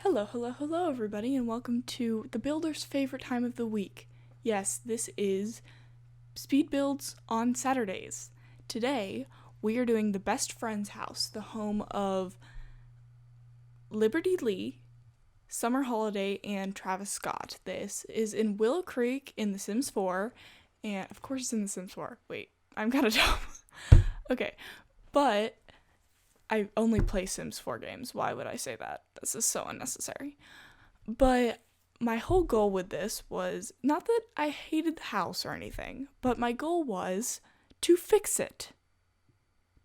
Hello, everybody, and welcome to the builder's favorite time of the week. Yes, this is speed builds on Saturdays. Today, we are doing the best friend's house, the home of Liberty Lee, Summer Holiday, and Travis Scott. This is in Willow Creek in The Sims 4, and of course it's in The Sims 4. Wait, I'm kind of dumb. Okay, but I only play Sims 4 games. Why would I say that? This is so unnecessary. But my whole goal with this was not that I hated the house or anything, but my goal was to fix it,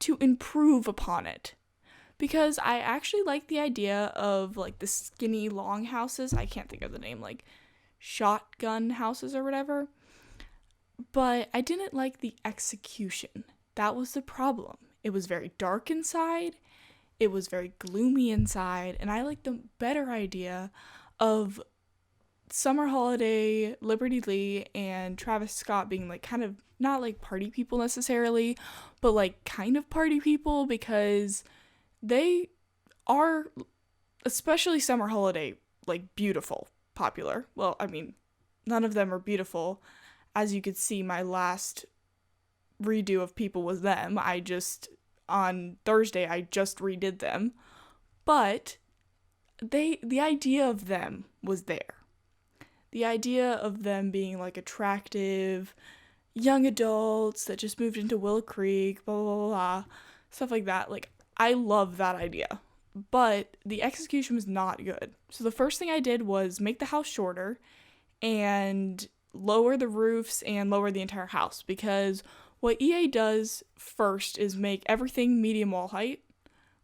to improve upon it. Because I actually like the idea of like the skinny long houses. I can't think of the name, like shotgun houses or whatever. But I didn't like the execution. That was the problem. It was very dark inside, it was very gloomy inside, and I liked the better idea of Summer Holiday, Liberty Lee, and Travis Scott being like kind of not like party people necessarily, but like kind of party people because they are, especially Summer Holiday, like beautiful, popular. Well, I mean, none of them are beautiful. As you could see, my last redo of People Was Them, on Thursday I just redid them, but the idea of them was there. The idea of them being like attractive young adults that just moved into Willow Creek, blah blah blah, blah, stuff like that. Like, I love that idea, but the execution was not good. So the first thing I did was make the house shorter and lower the roofs and lower the entire house, because what EA does first is make everything medium wall height,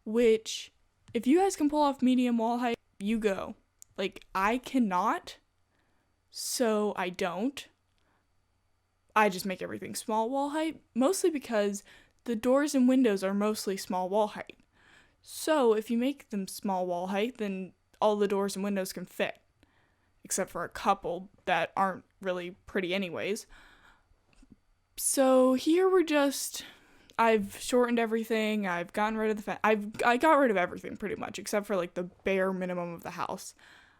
which, if you guys can pull off medium wall height, you go. Like, I cannot, so I don't. I just make everything small wall height, mostly because the doors and windows are mostly small wall height. So if you make them small wall height, then all the doors and windows can fit, except for a couple that aren't really pretty anyways. So here I've shortened everything, I've gotten rid of I got rid of everything pretty much, except for like the bare minimum of the house.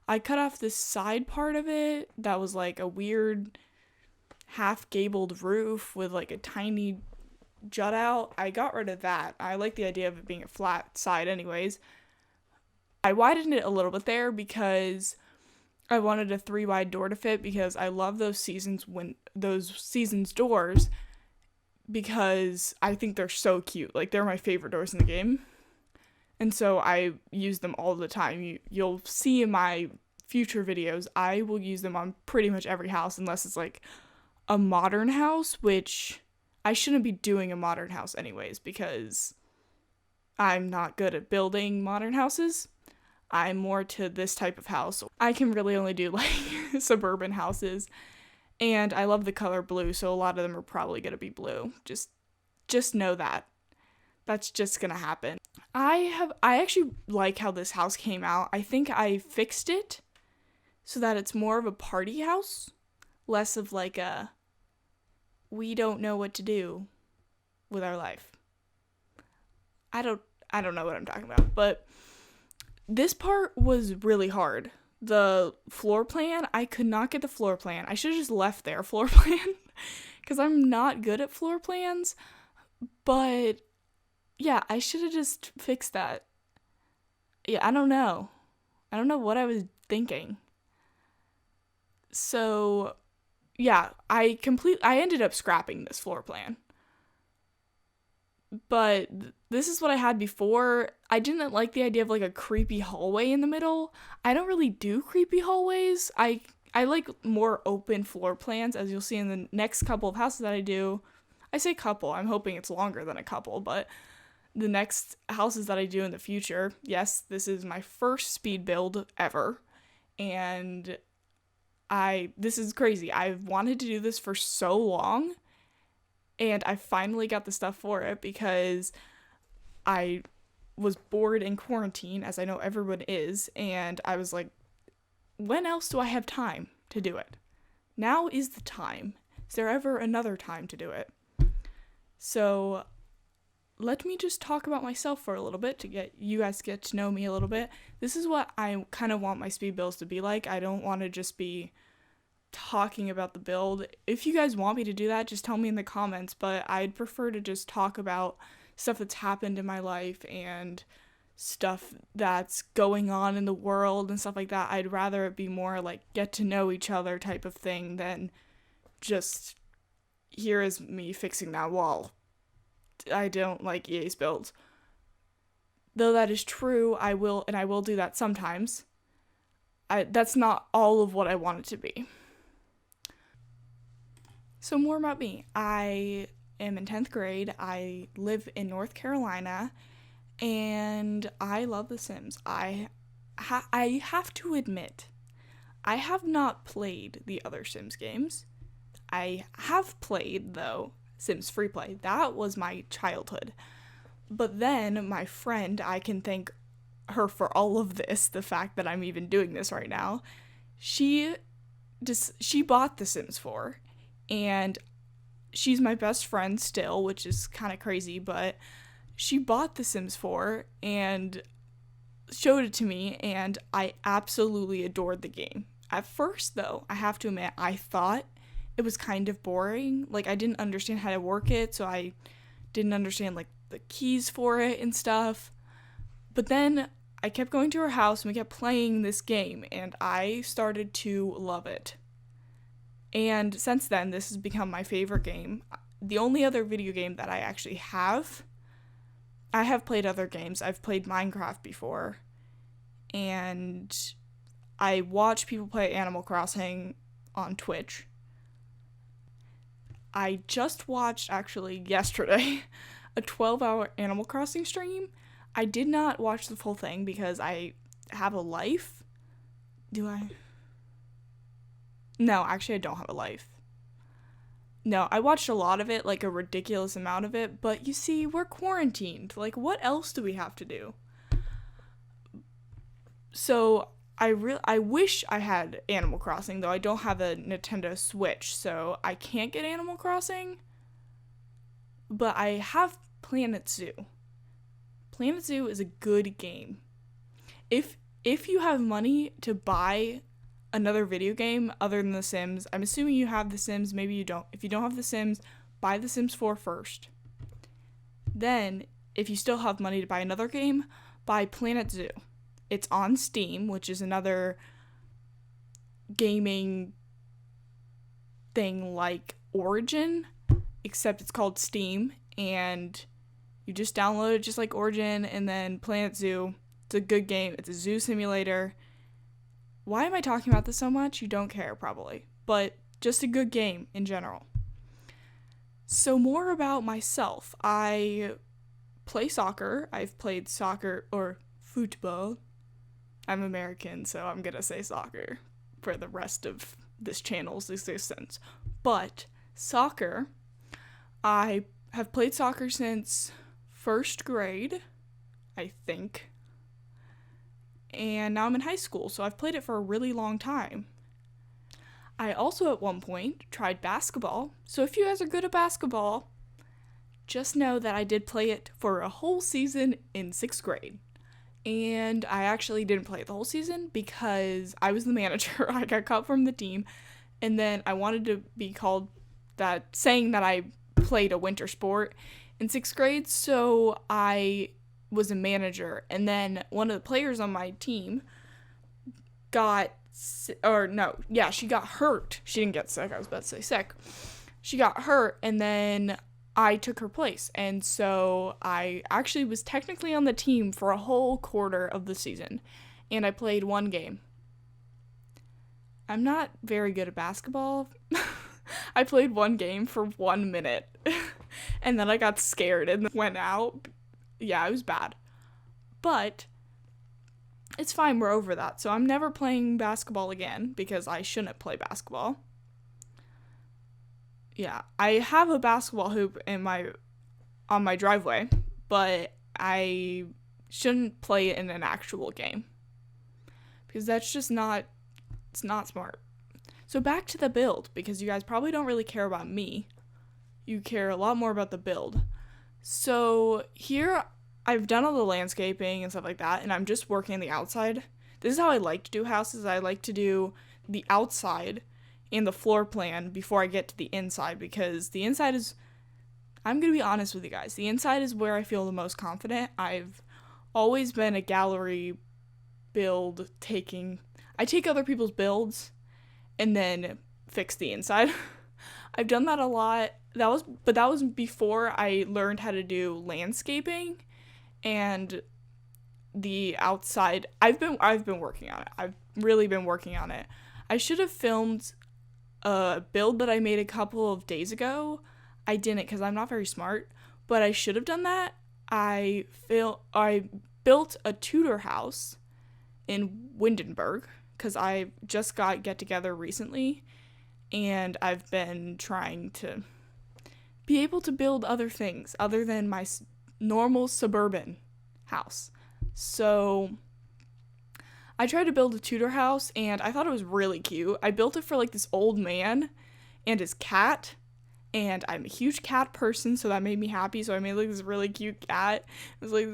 I cut off this side part of it that was like a weird half gabled roof with like a tiny jut out. I got rid of that. I like the idea of it being a flat side anyways. I widened it a little bit there because I wanted a 3-wide door to fit, because I love those seasons doors, because I think they're so cute. Like, they're my favorite doors in the game. And so I use them all the time. You'll see in my future videos, I will use them on pretty much every house, unless it's like a modern house, which I shouldn't be doing a modern house anyways, because I'm not good at building modern houses. I'm more to this type of house. I can really only do like suburban houses, and I love the color blue, so a lot of them are probably going to be blue. Just know that. That's just going to happen. I actually like how this house came out. I think I fixed it so that it's more of a party house, less of like a we don't know what to do with our life. I don't know what I'm talking about, but this part was really hard. The floor plan, I could not get the floor plan. I should have just left their floor plan, because I'm not good at floor plans. But yeah, I should have just fixed that. Yeah, I don't know what I was thinking. So yeah, I ended up scrapping this floor plan. But this is what I had before. I didn't like the idea of like a creepy hallway in the middle. I don't really do creepy hallways. I like more open floor plans, as you'll see in the next couple of houses that I do. I say couple, I'm hoping it's longer than a couple, but the next houses that I do in the future, yes, this is my first speed build ever, and this is crazy. I've wanted to do this for so long, and I finally got the stuff for it, because I was bored in quarantine, as I know everyone is, and I was like, when else do I have time to do it? Now is the time. Is there ever another time to do it? So let me just talk about myself for a little bit to get you guys to get to know me a little bit. This is what I kind of want my speed builds to be like. I don't want to just be talking about the build. If you guys want me to do that, just tell me in the comments, but I'd prefer to just talk about stuff that's happened in my life and stuff that's going on in the world and stuff like that. I'd rather it be more like get to know each other type of thing than just here is me fixing that wall. I don't like EA's builds. Though that is true, I will do that sometimes. That's not all of what I want it to be. So more about me. I am in 10th grade. I live in North Carolina, and I love The Sims. I have to admit, I have not played the other Sims games. I have played, though, Sims Free Play. That was my childhood. But then my friend, I can thank her for all of this, the fact that I'm even doing this right now. She bought The Sims 4. And she's my best friend still, which is kind of crazy, but she bought The Sims 4 and showed it to me, and I absolutely adored the game. At first, though, I have to admit, I thought it was kind of boring. Like, I didn't understand how to work it, so I didn't understand, like, the keys for it and stuff. But then I kept going to her house, and we kept playing this game, and I started to love it. And since then, this has become my favorite game. The only other video game that I actually have, I have played other games. I've played Minecraft before. And I watch people play Animal Crossing on Twitch. I just watched, actually, yesterday, a 12-hour Animal Crossing stream. I did not watch the full thing because I have a life. Do I? No, actually, I don't have a life. No, I watched a lot of it, like a ridiculous amount of it, but you see, we're quarantined. Like, what else do we have to do? So, I wish I had Animal Crossing, though I don't have a Nintendo Switch, so I can't get Animal Crossing. But I have Planet Zoo. Planet Zoo is a good game. If you have money to buy another video game other than The Sims, I'm assuming you have The Sims, maybe you don't. If you don't have The Sims, buy The Sims 4 first. Then, if you still have money to buy another game, buy Planet Zoo. It's on Steam, which is another gaming thing like Origin, except it's called Steam, and you just download it just like Origin, and then Planet Zoo. It's a good game. It's a zoo simulator. Why am I talking about this so much? You don't care, probably. But just a good game in general. So more about myself. I play soccer. I've played soccer or football. I'm American, so I'm going to say soccer for the rest of this channel's existence. But soccer, I have played soccer since first grade, I think. And now I'm in high school, so I've played it for a really long time. I also, at one point, tried basketball. So if you guys are good at basketball, just know that I did play it for a whole season in 6th grade. And I actually didn't play it the whole season because I was the manager. I got cut from the team. And then I wanted to be called that, saying that I played a winter sport in 6th grade. So I was a manager. And then one of the players on my team she got hurt. She didn't get sick. I was about to say sick. She got hurt, and then I took her place. And so I actually was technically on the team for a whole quarter of the season. And I played one game. I'm not very good at basketball. I played one game for 1 minute. And then I got scared and went out. Yeah, it was bad. But it's fine, we're over that. So I'm never playing basketball again because I shouldn't play basketball. Yeah, I have a basketball hoop on my driveway, but I shouldn't play it in an actual game because that's just it's not smart. So back to the build, because you guys probably don't really care about me. You care a lot more about the build. So here I've done all the landscaping and stuff like that, and I'm just working on the outside. This is how I like to do houses. I like to do the outside and the floor plan before I get to the inside, because the inside is, I'm going to be honest with you guys, the inside is where I feel the most confident. I've always been a gallery build I take other people's builds and then fix the inside. I've done that a lot. That was before I learned how to do landscaping and the outside. I've been working on it. I've really been working on it. I should have filmed a build that I made a couple of days ago. I didn't because I'm not very smart, but I should have done that. I built a Tudor house in Windenburg because I just got get together recently, and I've been trying to be able to build other things other than my normal suburban house. So I tried to build a Tudor house, and I thought it was really cute. I built it for like this old man and his cat, and I'm a huge cat person, so that made me happy. So I made like this really cute cat. It was like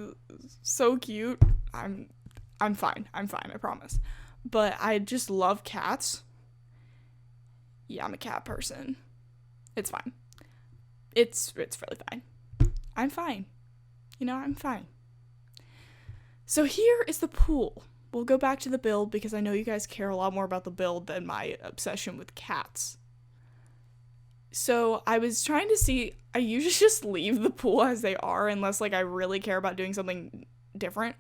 so cute. I'm fine, I promise. But I just love cats. Yeah, I'm a cat person. It's fine. It's really fine. I'm fine. I'm fine. So here is the pool. We'll go back to the build because I know you guys care a lot more about the build than my obsession with cats. So I was trying to see, I usually just leave the pool as they are unless like I really care about doing something different.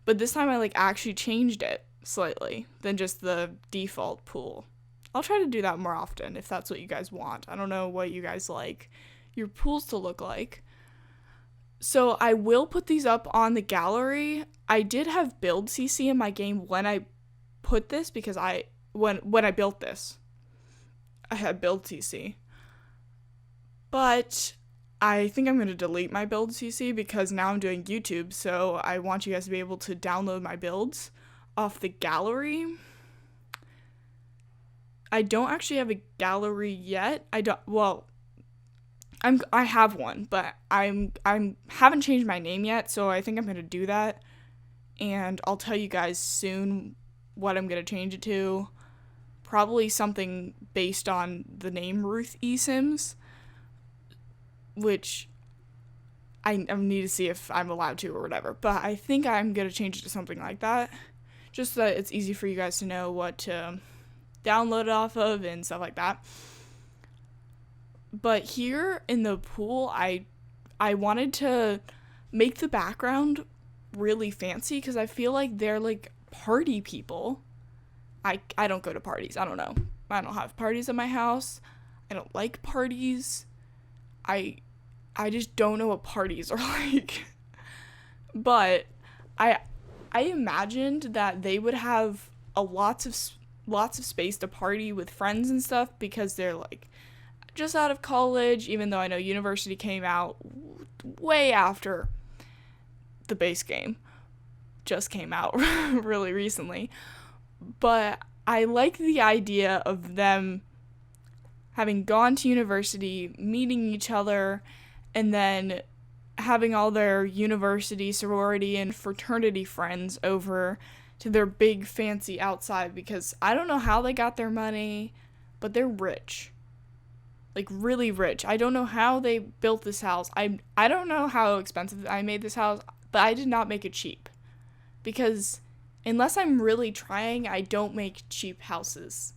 But this time I like actually changed it slightly than just the default pool. I'll try to do that more often if that's what you guys want. I don't know what you guys like your pools to look like. So I will put these up on the gallery. I did have build CC in my game when I put this because when I built this, I had build CC. But I think I'm going to delete my build CC because now I'm doing YouTube, so I want you guys to be able to download my builds off the gallery. I don't actually have a gallery yet. I have one, but I haven't changed my name yet, so I think I'm going to do that. And I'll tell you guys soon what I'm going to change it to. Probably something based on the name ruthEsims, which I need to see if I'm allowed to or whatever. But I think I'm going to change it to something like that, just so that it's easy for you guys to know what to download it off of and stuff like that. But here in the pool, I wanted to make the background really fancy because I feel like they're like party people. I don't go to parties. I don't know. I don't have parties at my house. I don't like parties. I just don't know what parties are like. But I imagined that they would have lots of space to party with friends and stuff because they're like just out of college, even though I know university came out way after the base game just came out really recently. But I like the idea of them having gone to university, meeting each other, and then having all their university, sorority, and fraternity friends over to their big fancy outside, because I don't know how they got their money, but they're rich. Like really rich. I don't know how they built this house. I don't know how expensive I made this house, but I did not make it cheap. Because unless I'm really trying, I don't make cheap houses.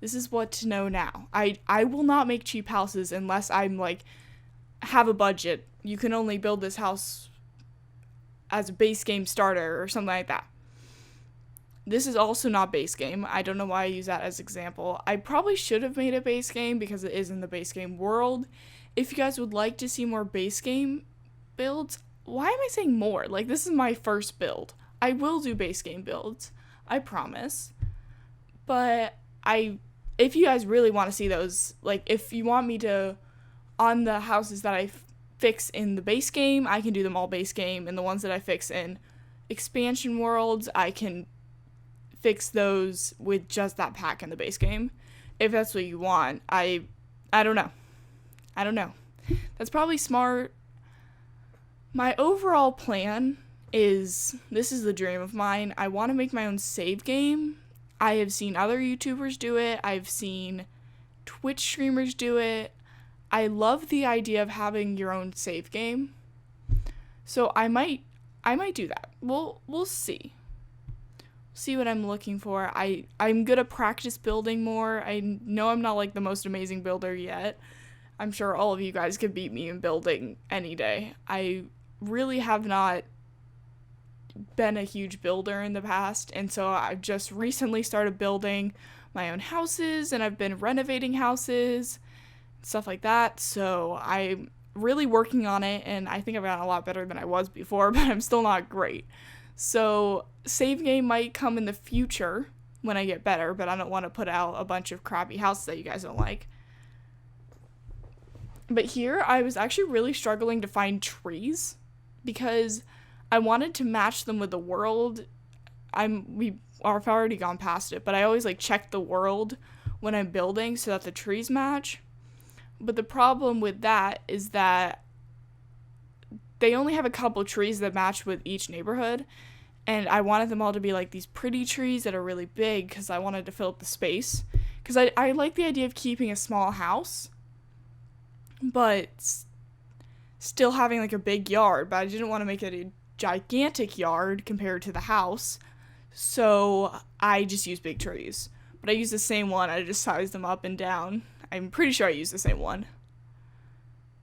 This is what to know now. I will not make cheap houses unless I'm like have a budget. You can only build this house as a base game starter or something like that. This is also not base game. I don't know why I use that as example. I probably should have made a base game because it is in the base game world. If you guys would like to see more base game builds, why am I saying more? Like, this is my first build. I will do base game builds. I promise. But if you guys really want to see those, like, if you want me to, on the houses that I fix in the base game, I can do them all base game. And the ones that I fix in expansion worlds, I can fix those with just that pack in the base game. If that's what you want. I don't know. That's probably smart. My overall plan is, this is the dream of mine, I want to make my own save game. I have seen other YouTubers do it. I've seen Twitch streamers do it. I love the idea of having your own save game. So I might do that. We'll see. See what I'm looking for. I'm gonna practice building more. I know I'm not like the most amazing builder yet. I'm sure all of you guys could beat me in building any day. I really have not been a huge builder in the past, and so I've just recently started building my own houses, and I've been renovating houses, stuff like that. So I'm really working on it, and I think I've gotten a lot better than I was before, but I'm still not great. So save game might come in the future when I get better, but I don't want to put out a bunch of crappy houses that you guys don't like. But here I was actually really struggling to find trees because I wanted to match them with the world. I've already gone past it, but I always like check the world when I'm building so that the trees match. But the problem with that is that they only have a couple trees that match with each neighborhood, and I wanted them all to be like these pretty trees that are really big because I wanted to fill up the space. Because I like the idea of keeping a small house, but still having like a big yard, but I didn't want to make it a gigantic yard compared to the house, so I just used big trees. But I used the same one, I just sized them up and down. I'm pretty sure I used the same one.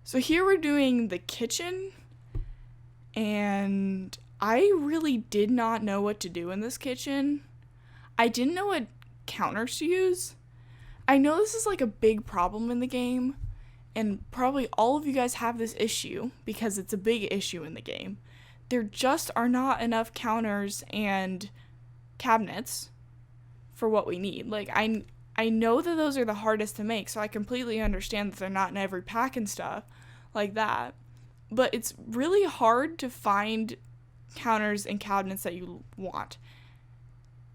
So here we're doing the kitchen, and I really did not know what to do in this kitchen. I didn't know what counters to use. I know this is like a big problem in the game, and probably all of you guys have this issue because it's a big issue in the game. There just are not enough counters and cabinets for what we need. Like, I know that those are the hardest to make, so I completely understand that they're not in every pack and stuff like that. But it's really hard to find counters and cabinets that you want.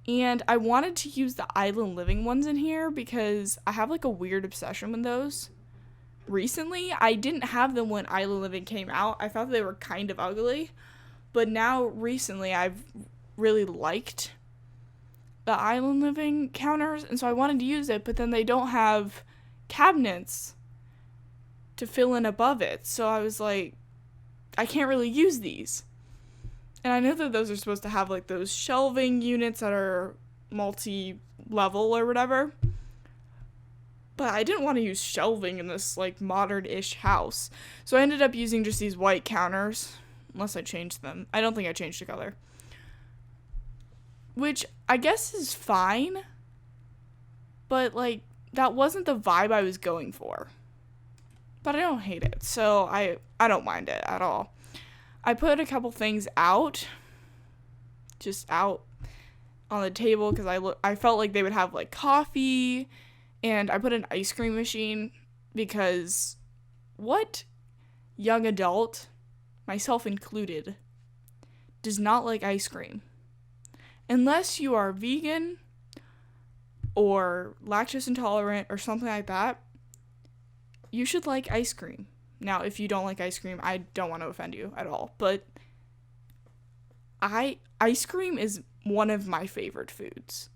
And I wanted to use the island living ones in here because I have like a weird obsession with those. Recently, I didn't have them when island living came out. I thought they were kind of ugly. But now, recently, I've really liked the island living counters, and so I wanted to use it, but then they don't have cabinets to fill in above it. So I was like, I can't really use these. And I know that those are supposed to have like those shelving units that are multi-level or whatever. But I didn't want to use shelving in this like modern-ish house. So I ended up using just these white counters. Unless I changed them. I don't think I changed the color. Which I guess is fine. But like, that wasn't the vibe I was going for. But I don't hate it. So I don't mind it at all. I put a couple things out. Just out on the table because I felt like they would have like coffee. And I put an ice cream machine because what young adult, myself included, does not like ice cream? Unless you are vegan or lactose intolerant or something like that, you should like ice cream. Now, if you don't like ice cream, I don't want to offend you at all, but ice cream is one of my favorite foods.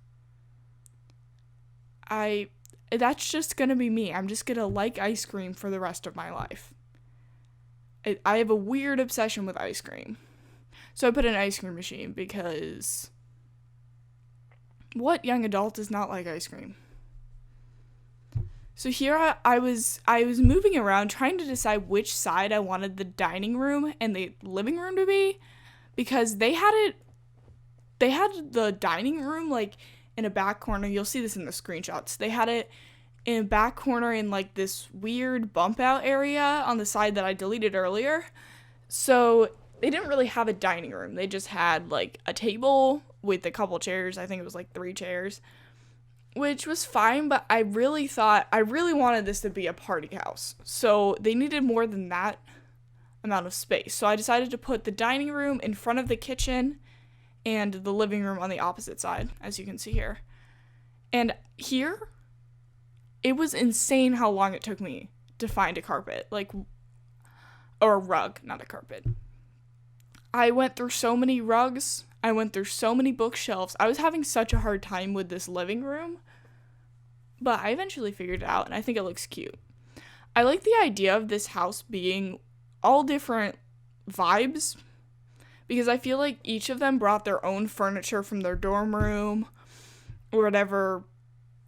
That's just gonna be me. I'm just gonna like ice cream for the rest of my life. I have a weird obsession with ice cream. So I put an ice cream machine because what young adult does not like ice cream? So here I was moving around trying to decide which side I wanted the dining room and the living room to be, because they had the dining room like in a back corner. You'll see this in the screenshots. They had it in a back corner in like this weird bump out area on the side that I deleted earlier. So they didn't really have a dining room. They just had like a table with a couple chairs. I think it was like 3 chairs, which was fine, but I really wanted this to be a party house. So they needed more than that amount of space. So I decided to put the dining room in front of the kitchen and the living room on the opposite side, as you can see here. And here, it was insane how long it took me to find a carpet, or a rug, not a carpet. I went through so many rugs. I went through so many bookshelves. I was having such a hard time with this living room, but I eventually figured it out, and I think it looks cute. I like the idea of this house being all different vibes, because I feel like each of them brought their own furniture from their dorm room or whatever,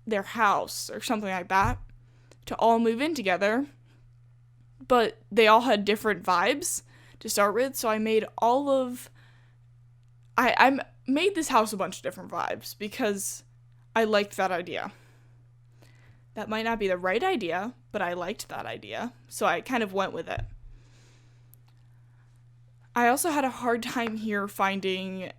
their house or something like that, to all move in together. But they all had different vibes to start with, so I made I made this house a bunch of different vibes because I liked that idea. That might not be the right idea, but I liked that idea, so I kind of went with it. I also had a hard time here finding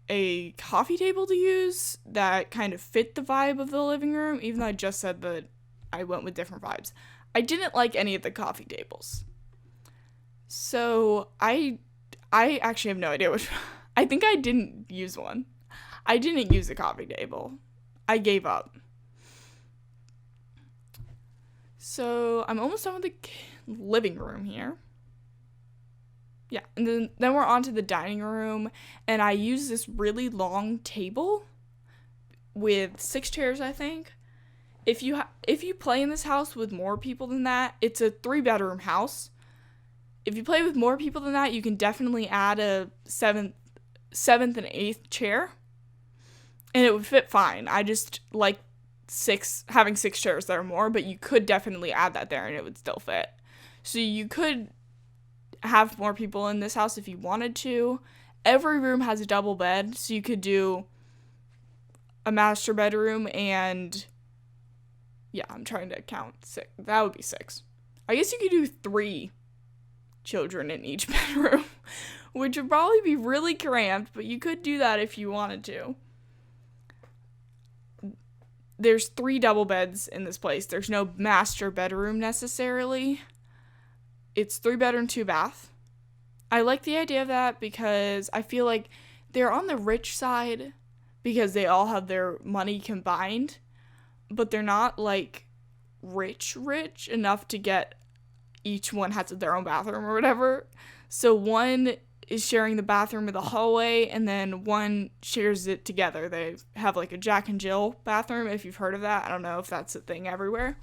a coffee table to use that kind of fit the vibe of the living room, even though I just said that I went with different vibes. I didn't like any of the coffee tables. So I actually have no idea which. I think I didn't use one. I didn't use a coffee table. I gave up. So I'm almost done with the living room here. Yeah, and then we're on to the dining room, and I use this really long table with 6 chairs, I think. If you play in this house with more people than that, it's a 3-bedroom house. If you play with more people than that, you can definitely add a seventh and 8th chair, and it would fit fine. I just like having 6 chairs that are more, but you could definitely add that there and it would still fit. So you could have more people in this house if you wanted to. Every room has a double bed, so you could do a master bedroom and I'm trying to count 6. That would be 6. I guess you could do 3 children in each bedroom, which would probably be really cramped, but you could do that if you wanted to. There's 3 double beds in this place. There's no master bedroom necessarily. It's 3 bedroom, 2 bath. I like the idea of that because I feel like they're on the rich side because they all have their money combined, but they're not like rich enough to get each one has their own bathroom or whatever. So one is sharing the bathroom in the hallway, and then one shares it together. They have like a Jack and Jill bathroom, if you've heard of that. I don't know if that's a thing everywhere.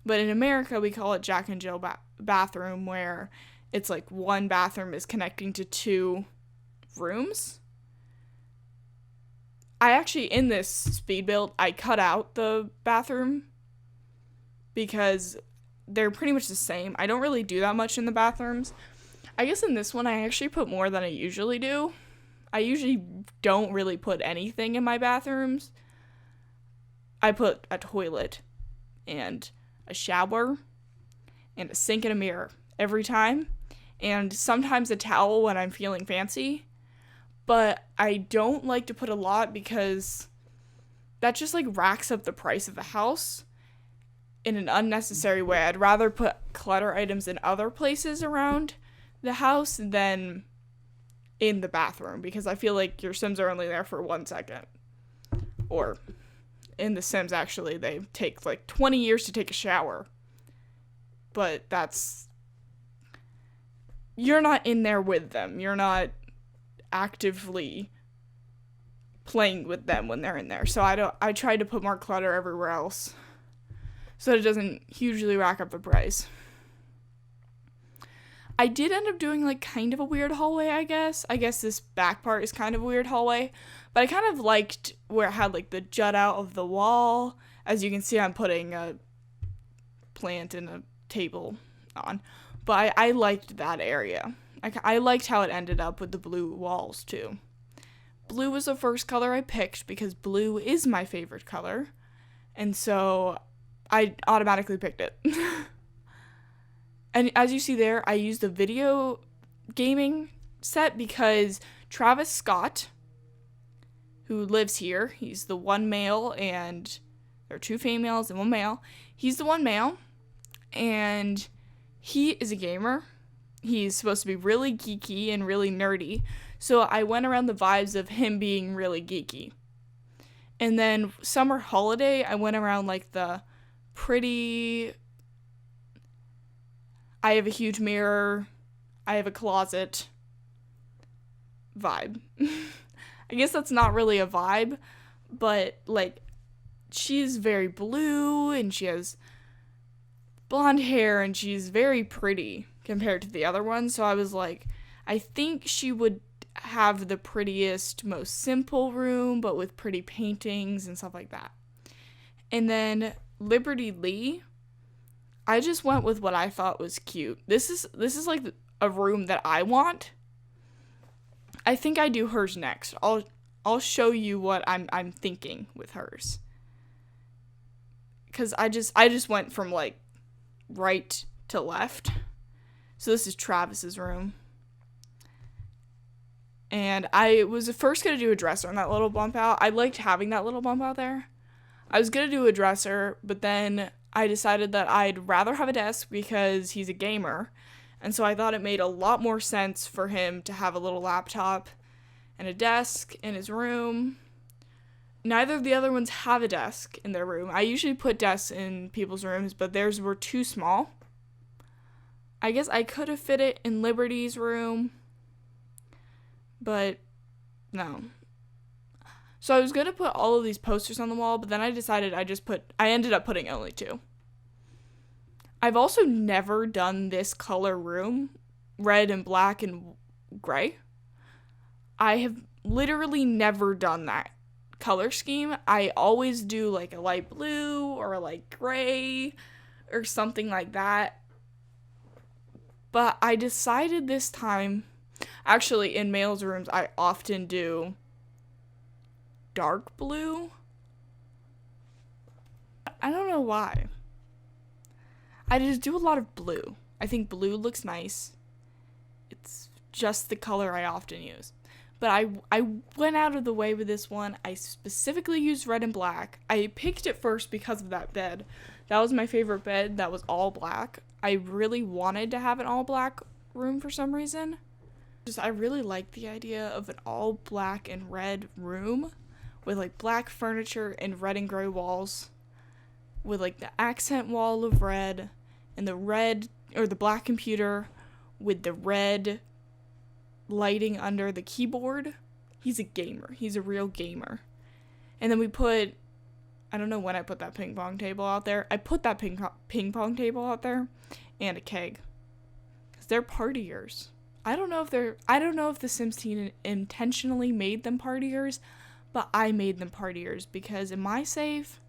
But in America, we call it Jack and Jill bathroom, where it's like one bathroom is connecting to 2 rooms. I actually, in this speed build, I cut out the bathroom because they're pretty much the same. I don't really do that much in the bathrooms. I guess in this one, I actually put more than I usually do. I usually don't really put anything in my bathrooms. I put a toilet and a shower and a sink and a mirror every time, and sometimes a towel when I'm feeling fancy. But I don't like to put a lot because that just like racks up the price of the house in an unnecessary way. I'd rather put clutter items in other places around the house than in the bathroom, because I feel like your Sims are only there for 1 second. Or in The Sims, actually, they take like 20 years to take a shower. But you're not in there with them. You're not actively playing with them when they're in there. So I try to put more clutter everywhere else so that it doesn't hugely rack up the price. I did end up doing like kind of a weird hallway, I guess. I guess this back part is kind of a weird hallway, but I kind of liked where it had like the jut out of the wall. As you can see, I'm putting a plant and a table on, but I liked that area. I liked how it ended up with the blue walls too. Blue was the first color I picked because blue is my favorite color, and so I automatically picked it. And as you see there, I used a video gaming set because Travis Scott, who lives here, he's the one male, and there are 2 females and 1 male. He's the one male, and he is a gamer. He's supposed to be really geeky and really nerdy, so I went around the vibes of him being really geeky. And then summer holiday, I went around like the pretty... I have a huge mirror. I have a closet. vibe. I guess that's not really a vibe, but like she's very blue and she has blonde hair and she's very pretty compared to the other one. So I was like, I think she would have the prettiest, most simple room, but with pretty paintings and stuff like that. And then Liberty Lee, I just went with what I thought was cute. This is like a room that I want. I think I do hers next. I'll show you what I'm thinking with hers. Cause I just went from like right to left. So this is Travis's room. And I was first going to do a dresser on that little bump out. I liked having that little bump out there. I was going to do a dresser, but then I decided that I'd rather have a desk because he's a gamer. And so I thought it made a lot more sense for him to have a little laptop and a desk in his room. Neither of the other ones have a desk in their room. I usually put desks in people's rooms, but theirs were too small. I guess I could have fit it in Liberty's room, but no. So I was going to put all of these posters on the wall, but then I decided I ended up putting only 2. I've also never done this color room, red and black and gray. I have literally never done that color scheme. I always do like a light blue or a light gray or something like that. But I decided this time, actually in males' rooms, I often do dark blue. I don't know why. I just do a lot of blue. I think blue looks nice. It's just the color I often use. But I went out of the way with this one. I specifically used red and black. I picked it first because of that bed. That was my favorite bed. That was all black. I really wanted to have an all black room for some reason. I really like the idea of an all black and red room with like black furniture and red and gray walls with like the accent wall of red and the red or the black computer with the red lighting under the keyboard. He's a gamer. He's a real gamer. And then we put, I don't know when I put that ping pong table out there. I put that ping pong table out there and a keg. Because they're partiers. I don't know if the Sims team intentionally made them partiers, but I made them partiers because in my save,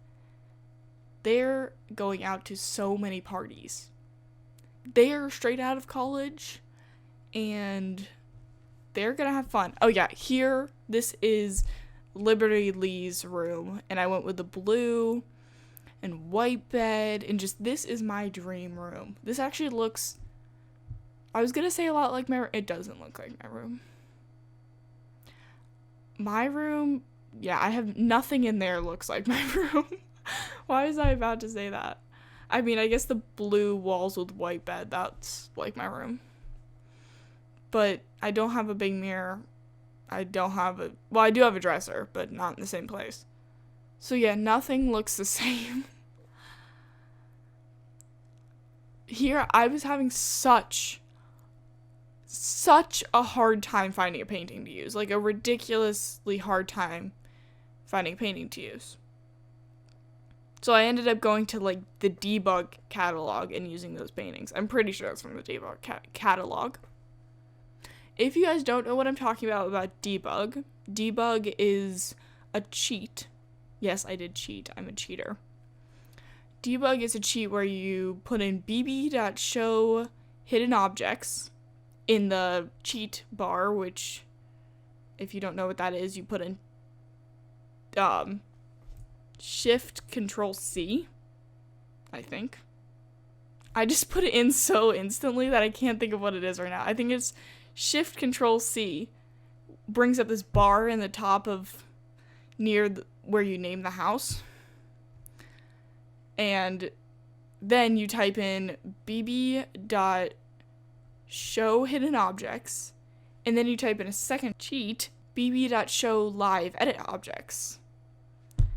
they're going out to so many parties. They are straight out of college and they're gonna have fun. Oh yeah, here, this is Liberty Lee's room, and I went with the blue and white bed, and just, this is my dream room. This actually looks, I was gonna say a lot like my, it doesn't look like my room. My room, yeah, I have nothing in there looks like my room. Why was I about to say that? I mean, I guess the blue walls with white bed, that's like my room. But I don't have a big mirror. I do have a dresser, but not in the same place. So yeah, nothing looks the same. Here, I was having such a hard time finding a painting to use. Like a ridiculously hard time finding a painting to use. So I ended up going to like the debug catalog and using those paintings. I'm pretty sure that's from the debug catalog. If you guys don't know what I'm talking about debug is a cheat. Yes, I did cheat. I'm a cheater. Debug is a cheat where you put in bb.show hidden objects in the cheat bar, which, if you don't know what that is, you put in Shift Control C, I think. I just put it in so instantly that I can't think of what it is right now. I think it's Shift Control C brings up this bar in the top of where you name the house. And then you type in bb.show hidden objects. And then you type in a second cheat, bb.show live edit objects.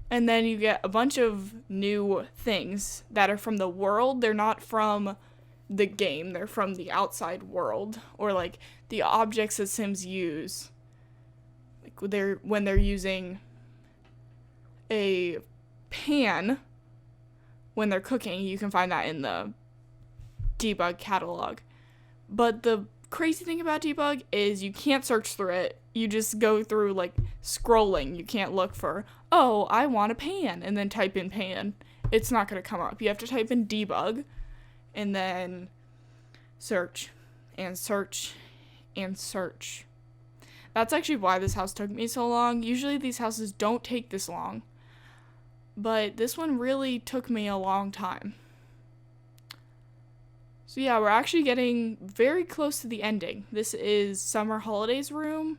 And then you get a bunch of new things that are from the world. They're not from the game. They're from the outside world. Or like the objects that Sims use when they're using a pan when they're cooking. You can find that in the debug catalog. But the crazy thing about debug is you can't search through it. You just go through like scrolling. You can't look for, oh, I want a pan, and then type in pan. It's not going to come up. You have to type in debug and then search and search and search. That's actually why this house took me so long. Usually these houses don't take this long, but this one really took me a long time. So yeah, we're actually getting very close to the ending. This is Summer Holidays room.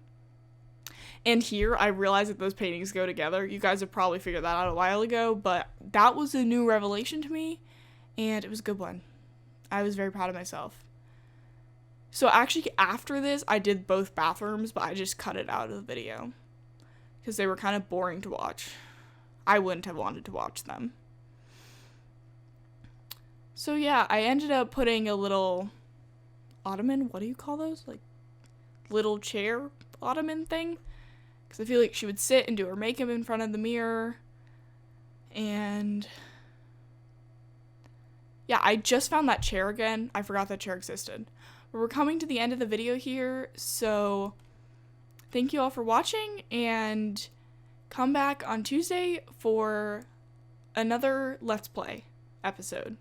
And here, I realize that those paintings go together. You guys have probably figured that out a while ago, but that was a new revelation to me, and it was a good one. I was very proud of myself. So actually, after this, I did both bathrooms, but I just cut it out of the video because they were kind of boring to watch. I wouldn't have wanted to watch them. So yeah, I ended up putting a little ottoman, what do you call those? Like, little chair ottoman thing? Because I feel like she would sit and do her makeup in front of the mirror. And yeah, I just found that chair again. I forgot that chair existed. But we're coming to the end of the video here, so thank you all for watching, and come back on Tuesday for another Let's Play episode.